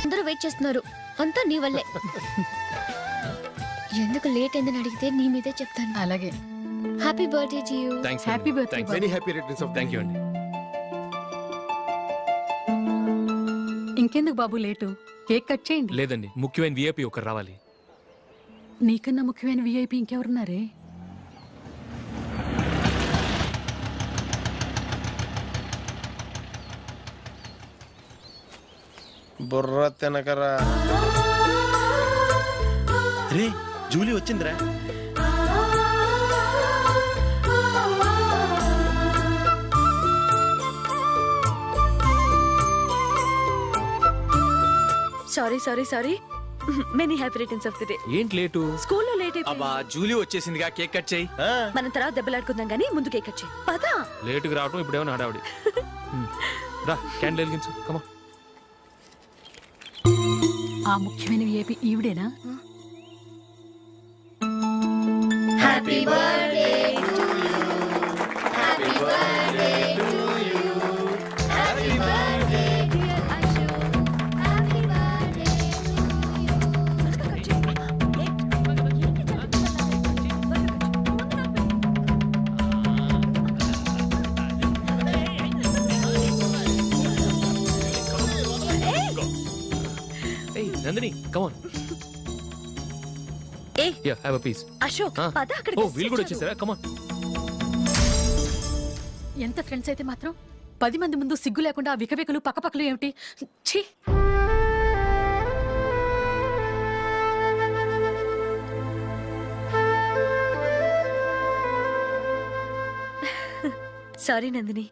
అందరూ వెయిట్ చేస్తున్నారు, అంతా నీ వల్లే. ఎందుకు లేట్ అయిందని అడిగితే నీ మీదే చెప్తాను. అలాగే. Happy birthday to you. Happy birthday. Many happy returns of. Thank you అండి. ఇంకెందుకు బాబు లేటు, కేక్ కట్ చేయండి. లేదండి, ముఖ్యమైన విఐపి ఒకరు రావాలి. నీకన్నా ముఖ్యమైన విఐపి ఇంకెవరున్నారే? బుర్ర తినకరా. రే జూలీ వచ్చిందిరా. Sorry sorry sorry, many happy returns of the day. ఏంటి లేటు? స్కూల్లో లేట్ అయిపోయింది. అబ్బా జూలీ వచ్చేసిందిగా, కేక్ కట్ చేయి. మనం తర్వాత దెబ్బలాడుకుందాం గానీ ముందు కేక్ కట్ చేయి. పదా లేటుగా రావటం ఇప్పుడు ఏమైనా హడావుడి. రా క్యాండిల్ వెలిగించు. కమా. ఆ ముఖ్యమైన విఐపి ఈవిడేనా? Happy birthday to you. Happy birthday to you. Happy birthday dear Ashu. Happy birthday Nandini come on. Yeah, have a piece. Ashok పద అక్కడికి. ఓ వీళ్ళు కూడా వచ్చేసారా? come on. ఎంత ఫ్రెండ్స్ అయితే మాత్రం 10 మంది ముందు సిగ్గు లేకుండా వికవికలు పక్కపక్కలు ఏమిటి? ఛీ. సారీ నందిని,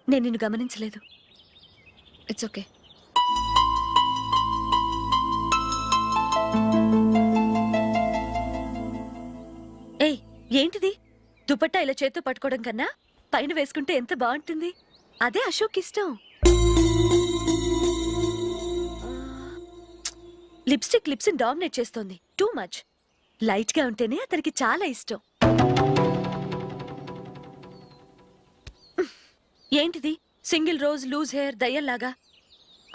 నేను నిన్ను గమనించలేదు. It's okay. ఏయ్ ఏంటిది? దుపట్టా ఇలా చేత్తో పట్టుకోవడం కన్నా పైన వేసుకుంటే ఎంత బాగుంటుంది. అదే అశోక్ ఇష్టం. లిప్స్టిక్ లిప్స్ డామినేట్ చేస్తోంది. Too much. లైట్ గా ఉంటేనే అతనికి చాలా ఇష్టం. ఏంటిది? సింగిల్ రోజ్ లూజ్ హెయిర్ దయ్యంలాగా.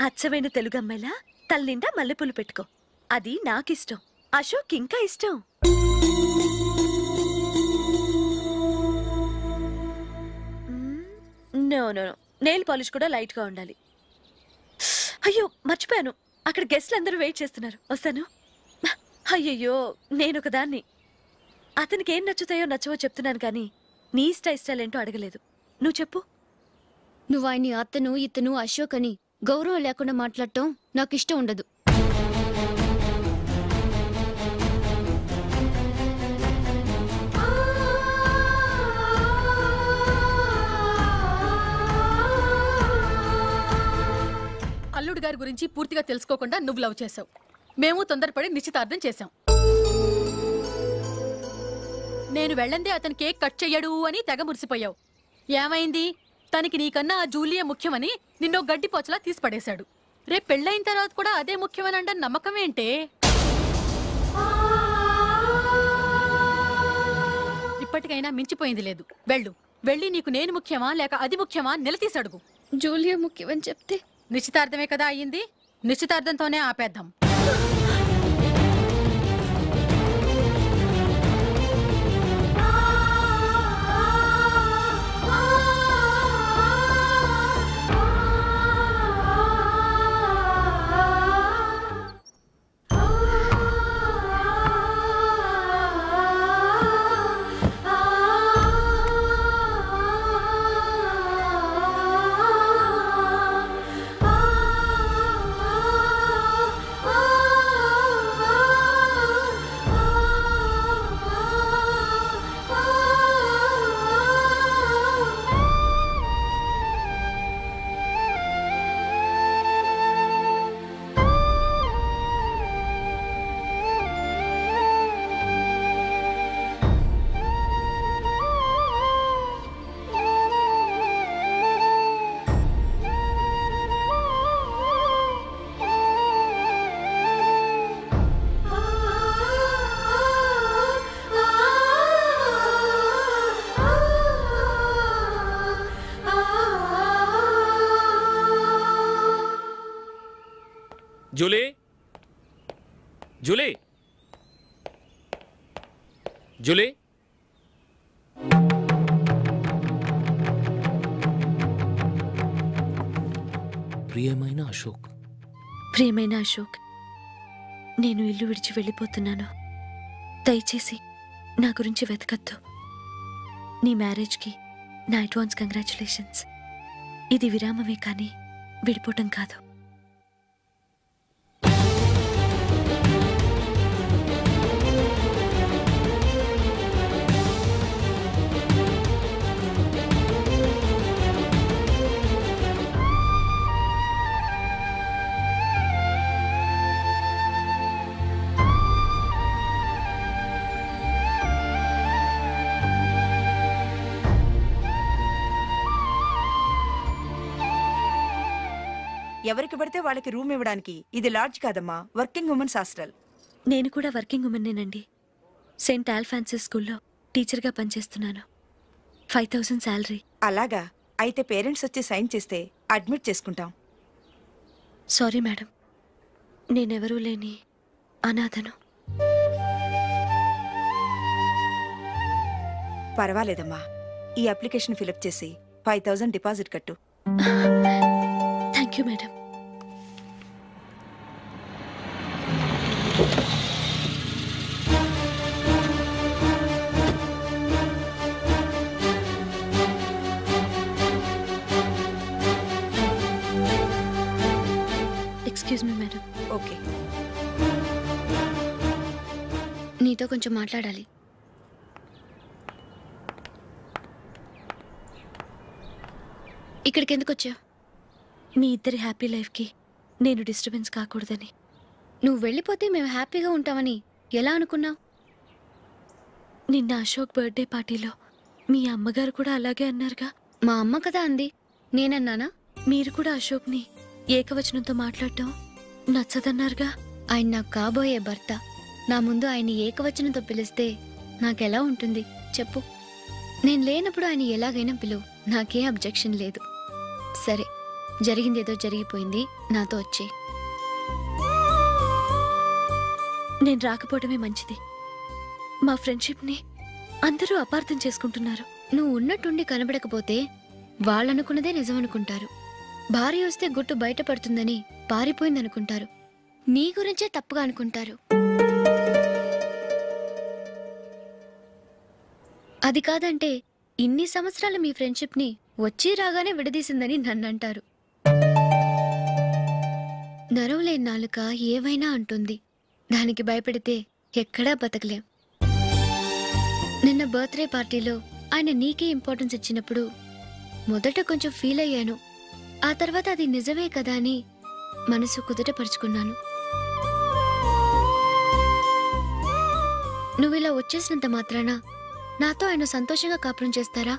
అచ్చమైన తెలుగు అమ్మాయిలా తల్లిండా మల్లెపూలు పెట్టుకో. అది నాకిష్టం. అశోక్ ఇంకా ఇష్టం. No no no, nail polish కూడా లైట్ గా ఉండాలి. అయ్యో మర్చిపోయాను, అక్కడ గెస్ట్లు అందరూ వెయిట్ చేస్తున్నారు. వస్తాను. అయ్యయ్యో నేనొక దాన్ని. అతనికి ఏం నచ్చుతాయో నచ్చవో చెప్తున్నాను కానీ నీ ఇష్టాలేంటో అడగలేదు. నువ్వు చెప్పు. నువ్వు ఆయన్ని అతను ఇతను అశోక్ అని గౌరవం లేకుండా మాట్లాడటం నాకు ఇష్టం ఉండదు. అల్లుడు గారి గురించి పూర్తిగా తెలుసుకోకుండా నువ్వు లవ్ చేసావు. మేము తొందరపడి నిశ్చితార్థం చేశాం. నేను వెళ్ళందే అతను కేక్ కట్ చెయ్యడు అని తెగ మురిసిపోయావు. ఏమైంది? తనకి నీకన్నా ఆ జూలియే ముఖ్యమని నిన్నో గడ్డిపోచలా తీసి పడేశాడు. రేపు పెళ్ళైన తర్వాత కూడా అదే ముఖ్యమని అంటే నమ్మకం ఏంటే? ఇప్పటికైనా మించిపోయింది లేదు. వెళ్ళు. వెళ్ళి నీకు నేను ముఖ్యమా లేక అది ముఖ్యమా నిలదీసి అడుగు. జూలియా ముఖ్యమని చెప్తే నిశ్చితార్థమే కదా అయ్యింది. నిశ్చితార్థంతోనే ఆపేద్దాం. జూలీ జూలీ జూలీ ప్రియమైన అశోక్. ప్రియమైన అశోక్, నేను ఇల్లు విడిచి వెళ్ళిపోతున్నాను. దయచేసి నా గురించి వెతకద్దు. నీ మ్యారేజ్కి నా అడ్వాన్స్ కంగ్రాచులేషన్స్. ఇది విరామమే కానీ విడిపోవటం కాదు. ఎవరికి పడితే వాళ్ళకి రూమ్ ఇవ్వడానికి ఇది లాడ్జ్ కాదమ్మా, వర్కింగ్ ఉమెన్స్ హాస్టల్. నేను కూడా వర్కింగ్ ఉమెన్నేనండి. సెయింట్ ఆల్ఫాన్సిస్ స్కూల్లో టీచర్గా పనిచేస్తున్నాను. 5000 శాలరీ. అలాగా? అయితే పేరెంట్స్ వచ్చి సైన్ చేస్తే అడ్మిట్ చేసుకుంటాం. సారీ మేడం, నేనెవరూ లేని అనాథను. పర్వాలేదమ్మా, ఈ అప్లికేషన్ ఫిలప్ చేసి 5000 డిపాజిట్ కట్టు. Thank you madam. Excuse me madam. Okay. నీతో కొంచెం మాట్లాడాలి. ఇక్కడికి ఎందుకు వచ్చావు? మీ ఇద్దరి హ్యాపీ లైఫ్కి నేను డిస్టర్బెన్స్ కాకూడదని. నువ్వు వెళ్ళిపోతే మేము హ్యాపీగా ఉంటామని ఎలా అనుకున్నావు? నిన్న అశోక్ బర్త్డే పార్టీలో మీ అమ్మగారు కూడా అలాగే అన్నారుగా. మా అమ్మ కదా అంది, నేనన్నానా? మీరు కూడా అశోక్ని ఏకవచనంతో మాట్లాడటం నచ్చదన్నారుగా. ఆయన నాకు కాబోయే భర్త. నా ముందు ఆయన్ని ఏకవచనంతో పిలిస్తే నాకెలా ఉంటుంది చెప్పు? నేను లేనప్పుడు ఆయన ఎలాగైనా పిలువు, నాకేం అబ్జెక్షన్ లేదు. సరే, జరిగిందేదో జరిగిపోయింది, నాతో వచ్చే. నేను రాకపోవడమే మంచిది. మా ఫ్రెండ్షిప్ని అందరూ అపార్థం చేసుకుంటున్నారు. నువ్వు ఉన్నట్టుండి కనబడకపోతే వాళ్ళనుకున్నదే నిజమనుకుంటారు. భార్య వస్తే గుట్టు బయటపడుతుందని పారిపోయిందనుకుంటారు. నీ గురించే తప్పుగా అనుకుంటారు. అది కాదంటే ఇన్ని సంవత్సరాల మీ ఫ్రెండ్షిప్ని వచ్చి రాగానే విడదీసిందని నన్నంటారు. నరవలేని నాలుక ఏవైనా అంటుంది. దానికి భయపడితే ఎక్కడా బతకలేం. నిన్న బర్త్డే పార్టీలో ఆయన నీకే ఇంపార్టెన్స్ ఇచ్చినప్పుడు మొదట కొంచెం ఫీల్ అయ్యాను. ఆ తర్వాత అది నిజమే కదా అని మనసు కుదుటపరుచుకున్నాను. నువ్విలా వచ్చేసినంత మాత్రాన నాతో ఆయన సంతోషంగా కాపురం చేస్తారా?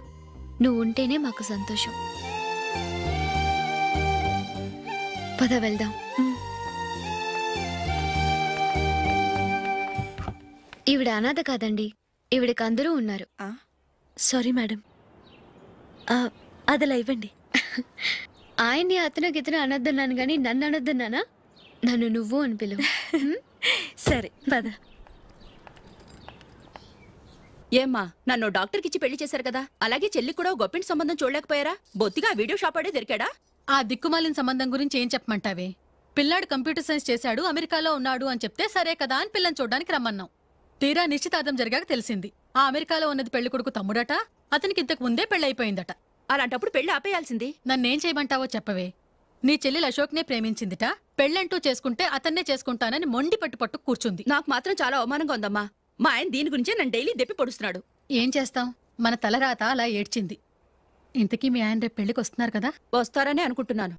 నువ్వు ఉంటేనే మాకు సంతోషం. పద వెళ్దాం. ఈవిడ అనాథ కాదండి, ఈవిడికి అందరూ ఉన్నారు. సారీ మేడం, అదలా ఇవ్వండి. ఆయన్ని అతను గితను అనొద్దన్నాను గాని నన్ను అనొద్దన్నానా? నన్ను నువ్వు అని పిలువు. సరే పద. ఏమ్మా, నన్ను డాక్టర్కిచ్చి పెళ్లి చేశారు కదా, అలాగే చెల్లి కూడా గొప్పింటి సంబంధం చూడలేకపోయారా? బొత్తిగా వీడియో షాప్ ఆడే దొరికాడా? ఆ దిక్కుమాలిన సంబంధం గురించి ఏం చెప్పమంటావే? పిల్లాడు కంప్యూటర్ సైన్స్ చేశాడు, అమెరికాలో ఉన్నాడు అని చెప్తే సరే కదా అని పిల్లని చూడడానికి రమ్మన్నాం. తీరా నిశ్చితార్థం జరిగాక తెలిసింది ఆ అమెరికాలో ఉన్నది పెళ్లి కొడుకు తమ్ముడట, అతనికి ఇంతకు ముందే పెళ్ళైపోయిందట. అలాంటప్పుడు పెళ్లి ఆపేయాల్సింది. నన్నేం చేయమంటావో చెప్పవే. నీ చెల్లెలు అశోక్నే ప్రేమించిందిట, పెళ్ళంటూ చేసుకుంటే అతన్నే చేసుకుంటానని మొండి పట్టు కూర్చుంది. నాకు మాత్రం చాలా అవమానంగా ఉందమ్మా. మా ఆయన దీని గురించే నన్ను డైలీ దెప్పి పొడుస్తున్నాడు. ఏం చేస్తాం, మన తలరాత అలా ఏడ్చింది. ఇంతకీ మీ ఆయన రేపు పెళ్లికి వస్తున్నారు కదా? వస్తారనే అనుకుంటున్నాను.